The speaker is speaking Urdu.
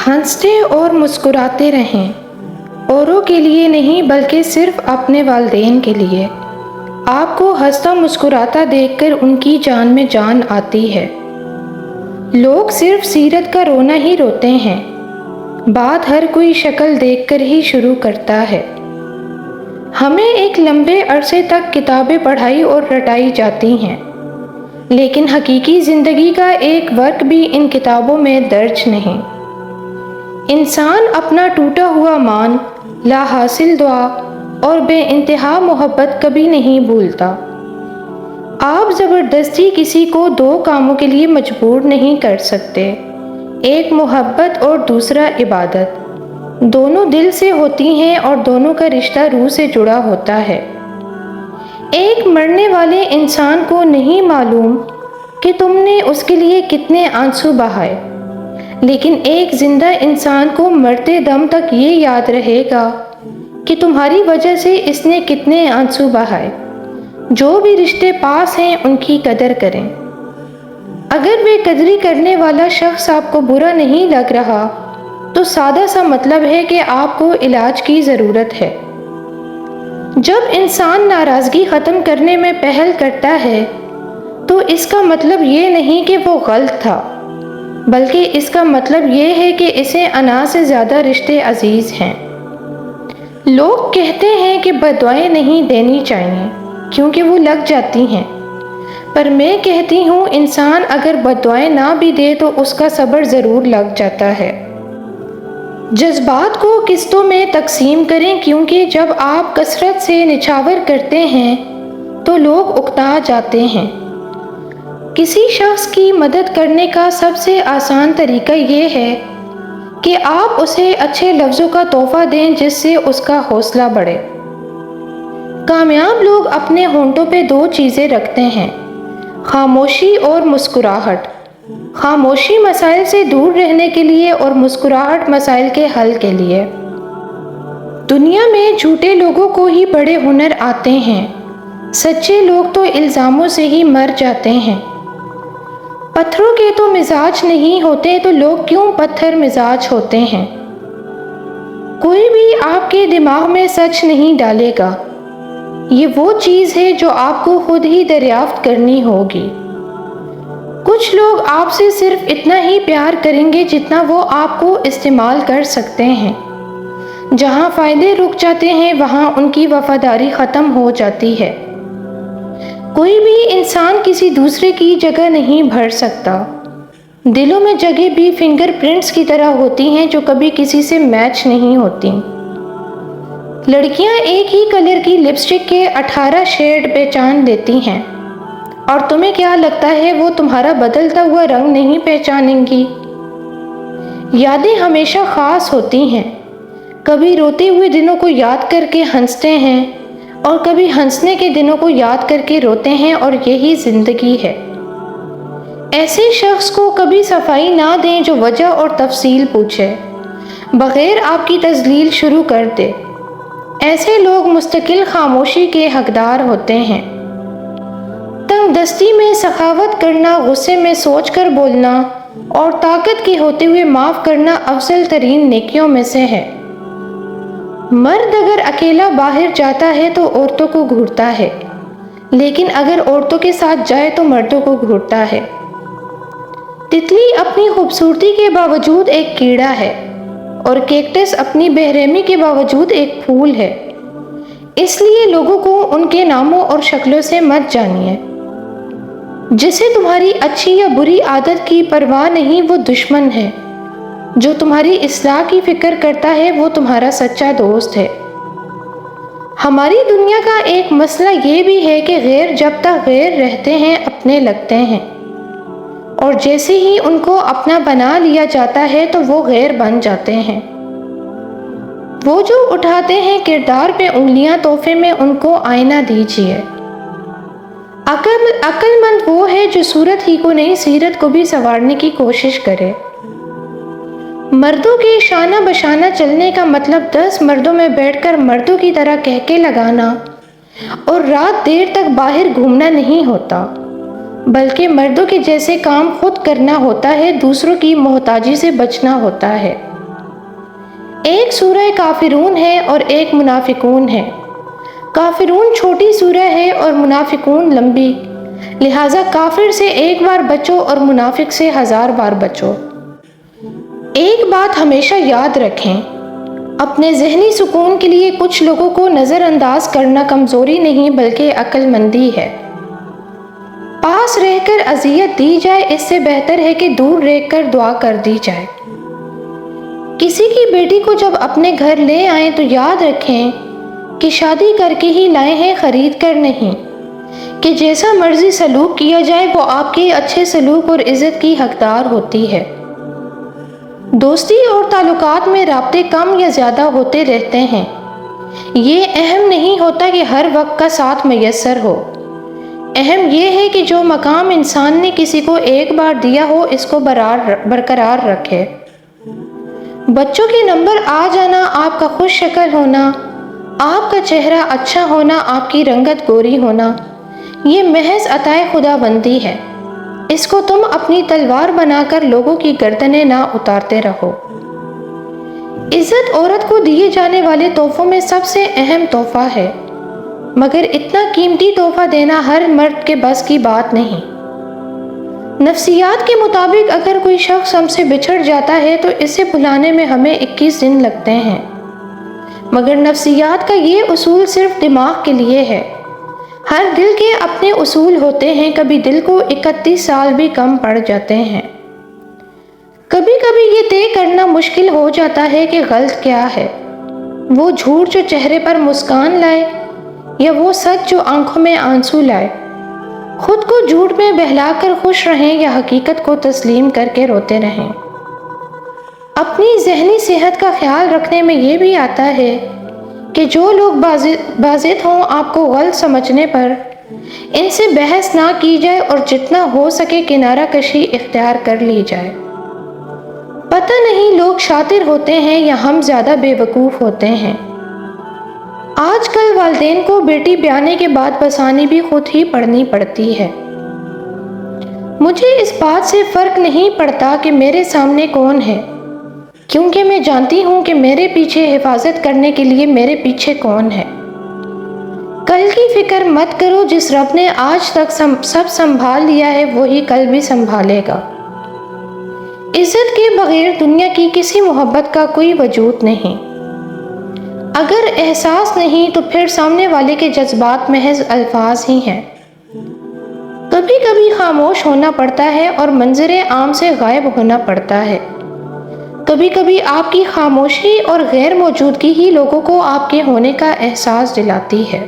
ہنستے اور مسکراتے رہیں، اوروں کے لیے نہیں بلکہ صرف اپنے والدین کے لیے۔ آپ کو ہنستا مسکراتا دیکھ کر ان کی جان میں جان آتی ہے۔ لوگ صرف سیرت کا رونا ہی روتے ہیں، بات ہر کوئی شکل دیکھ کر ہی شروع کرتا ہے۔ ہمیں ایک لمبے عرصے تک کتابیں پڑھائی اور رٹائی جاتی ہیں، لیکن حقیقی زندگی کا ایک ورق بھی ان کتابوں میں درج نہیں۔ انسان اپنا ٹوٹا ہوا مان، لا حاصل دعا اور بے انتہا محبت کبھی نہیں بھولتا۔ آپ زبردستی کسی کو دو کاموں کے لیے مجبور نہیں کر سکتے، ایک محبت اور دوسرا عبادت۔ دونوں دل سے ہوتی ہیں اور دونوں کا رشتہ روح سے جڑا ہوتا ہے۔ ایک مرنے والے انسان کو نہیں معلوم کہ تم نے اس کے لیے کتنے آنسو بہائے، لیکن ایک زندہ انسان کو مرتے دم تک یہ یاد رہے گا کہ تمہاری وجہ سے اس نے کتنے آنسو بہائے۔ جو بھی رشتے پاس ہیں ان کی قدر کریں۔ اگر بے قدری کرنے والا شخص آپ کو برا نہیں لگ رہا تو سادہ سا مطلب ہے کہ آپ کو علاج کی ضرورت ہے۔ جب انسان ناراضگی ختم کرنے میں پہل کرتا ہے تو اس کا مطلب یہ نہیں کہ وہ غلط تھا، بلکہ اس کا مطلب یہ ہے کہ اسے انا سے زیادہ رشتے عزیز ہیں۔ لوگ کہتے ہیں کہ بد دعائیں نہیں دینی چاہیے کیونکہ وہ لگ جاتی ہیں، پر میں کہتی ہوں انسان اگر بد دعائیں نہ بھی دے تو اس کا صبر ضرور لگ جاتا ہے۔ جذبات کو قسطوں میں تقسیم کریں، کیونکہ جب آپ کثرت سے نچھاور کرتے ہیں تو لوگ اکتا جاتے ہیں۔ کسی شخص کی مدد کرنے کا سب سے آسان طریقہ یہ ہے کہ آپ اسے اچھے لفظوں کا تحفہ دیں جس سے اس کا حوصلہ بڑھے۔ کامیاب لوگ اپنے ہونٹوں پہ دو چیزیں رکھتے ہیں، خاموشی اور مسکراہٹ۔ خاموشی مسائل سے دور رہنے کے لیے اور مسکراہٹ مسائل کے حل کے لیے۔ دنیا میں جھوٹے لوگوں کو ہی بڑے ہنر آتے ہیں، سچے لوگ تو الزاموں سے ہی مر جاتے ہیں۔ پتھروں کے تو مزاج نہیں ہوتے تو لوگ کیوں پتھر مزاج ہوتے ہیں؟ کوئی بھی آپ کے دماغ میں سچ نہیں ڈالے گا، یہ وہ چیز ہے جو آپ کو خود ہی دریافت کرنی ہوگی۔ کچھ لوگ آپ سے صرف اتنا ہی پیار کریں گے جتنا وہ آپ کو استعمال کر سکتے ہیں۔ جہاں فائدے رک جاتے ہیں وہاں ان کی وفاداری ختم ہو جاتی ہے۔ کوئی بھی انسان کسی دوسرے کی جگہ نہیں بھر سکتا۔ دلوں میں جگہ بھی فنگر پرنٹس کی طرح ہوتی ہیں جو کبھی کسی سے میچ نہیں ہوتی۔ لڑکیاں ایک ہی کلر کی لپسٹک کے 18 شیڈ پہچان لیتی ہیں، اور تمہیں کیا لگتا ہے وہ تمہارا بدلتا ہوا رنگ نہیں پہچانیں گی؟ یادیں ہمیشہ خاص ہوتی ہیں، کبھی روتے ہوئے دنوں کو یاد کر کے ہنستے ہیں اور کبھی ہنسنے کے دنوں کو یاد کر کے روتے ہیں، اور یہی زندگی ہے۔ ایسے شخص کو کبھی صفائی نہ دیں جو وجہ اور تفصیل پوچھے، بغیر آپ کی تذلیل شروع کر دے۔ ایسے لوگ مستقل خاموشی کے حقدار ہوتے ہیں۔ تنگ دستی میں سخاوت کرنا، غصے میں سوچ کر بولنا اور طاقت کے ہوتے ہوئے معاف کرنا افضل ترین نیکیوں میں سے ہے۔ مرد اگر اکیلا باہر جاتا ہے تو عورتوں کو گھورتا ہے، لیکن اگر عورتوں کے ساتھ جائے تو مردوں کو گھورتا ہے۔ تتلی اپنی خوبصورتی کے باوجود ایک کیڑا ہے، اور کیکٹس اپنی بے رحمی کے باوجود ایک پھول ہے۔ اس لیے لوگوں کو ان کے ناموں اور شکلوں سے مت جانیے۔ جسے تمہاری اچھی یا بری عادت کی پرواہ نہیں وہ دشمن ہے، جو تمہاری اصلاح کی فکر کرتا ہے وہ تمہارا سچا دوست ہے۔ ہماری دنیا کا ایک مسئلہ یہ بھی ہے کہ غیر جب تک غیر رہتے ہیں اپنے لگتے ہیں، اور جیسے ہی ان کو اپنا بنا لیا جاتا ہے تو وہ غیر بن جاتے ہیں۔ وہ جو اٹھاتے ہیں کردار پہ انگلیاں تحفے میں ان کو آئینہ دیجیے۔ عقل مند وہ ہے جو صورت ہی کو نہیں سیرت کو بھی سنوارنے کی کوشش کرے۔ مردوں کے شانہ بشانہ چلنے کا مطلب 10 مردوں میں بیٹھ کر مردوں کی طرح کہکے لگانا اور رات دیر تک باہر گھومنا نہیں ہوتا، بلکہ مردوں کے جیسے کام خود کرنا ہوتا ہے، دوسروں کی محتاجی سے بچنا ہوتا ہے۔ ایک سورہ کافرون ہے اور ایک منافقون ہے۔ کافرون چھوٹی سورہ ہے اور منافقون لمبی، لہٰذا کافر سے ایک بار بچو اور منافق سے 1000 بار بچو۔ ایک بات ہمیشہ یاد رکھیں، اپنے ذہنی سکون کے لیے کچھ لوگوں کو نظر انداز کرنا کمزوری نہیں بلکہ عقل مندی ہے۔ پاس رہ کر اذیت دی جائے اس سے بہتر ہے کہ دور رہ کر دعا کر دی جائے۔ کسی کی بیٹی کو جب اپنے گھر لے آئیں تو یاد رکھیں کہ شادی کر کے ہی لائے ہیں، خرید کر نہیں، کہ جیسا مرضی سلوک کیا جائے وہ آپ کے اچھے سلوک اور عزت کی حقدار ہوتی ہے۔ دوستی اور تعلقات میں رابطے کم یا زیادہ ہوتے رہتے ہیں، یہ اہم نہیں ہوتا کہ ہر وقت کا ساتھ میسر ہو، اہم یہ ہے کہ جو مقام انسان نے کسی کو ایک بار دیا ہو اس کو برقرار رکھے۔ بچوں کے نمبر آ جانا، آپ کا خوش شکل ہونا، آپ کا چہرہ اچھا ہونا، آپ کی رنگت گوری ہونا، یہ محض عطائے خدا بندی ہے، اس کو تم اپنی تلوار بنا کر لوگوں کی گردنیں نہ اتارتے رہو۔ عزت عورت کو دیے جانے والے تحفوں میں سب سے اہم تحفہ ہے، مگر اتنا قیمتی تحفہ دینا ہر مرد کے بس کی بات نہیں۔ نفسیات کے مطابق اگر کوئی شخص ہم سے بچھڑ جاتا ہے تو اسے بھلانے میں ہمیں 21 دن لگتے ہیں، مگر نفسیات کا یہ اصول صرف دماغ کے لیے ہے۔ ہر دل کے اپنے اصول ہوتے ہیں، کبھی دل کو 31 سال بھی کم پڑ جاتے ہیں۔ کبھی کبھی یہ طے کرنا مشکل ہو جاتا ہے کہ غلط کیا ہے، وہ جھوٹ جو چہرے پر مسکان لائے یا وہ سچ جو آنکھوں میں آنسو لائے۔ خود کو جھوٹ میں بہلا کر خوش رہیں یا حقیقت کو تسلیم کر کے روتے رہیں۔ اپنی ذہنی صحت کا خیال رکھنے میں یہ بھی آتا ہے کہ جو لوگ بازد ہوں آپ کو غلط سمجھنے پر، ان سے بحث نہ کی جائے اور جتنا ہو سکے کنارہ کشی اختیار کر لی جائے۔ پتہ نہیں لوگ شاطر ہوتے ہیں یا ہم زیادہ بے وقوف ہوتے ہیں۔ آج کل والدین کو بیٹی بیانے کے بعد بسانی بھی خود ہی پڑھنی پڑتی ہے۔ مجھے اس بات سے فرق نہیں پڑتا کہ میرے سامنے کون ہے، کیونکہ میں جانتی ہوں کہ میرے پیچھے حفاظت کرنے کے لیے میرے پیچھے کون ہے۔ کل کی فکر مت کرو، جس رب نے آج تک سب سنبھال لیا ہے وہی کل بھی سنبھالے گا۔ عزت کے بغیر دنیا کی کسی محبت کا کوئی وجود نہیں۔ اگر احساس نہیں تو پھر سامنے والے کے جذبات محض الفاظ ہی ہیں۔ کبھی کبھی خاموش ہونا پڑتا ہے اور منظر عام سے غائب ہونا پڑتا ہے۔ کبھی کبھی آپ کی خاموشی اور غیر موجودگی ہی لوگوں کو آپ کے ہونے کا احساس دلاتی ہے۔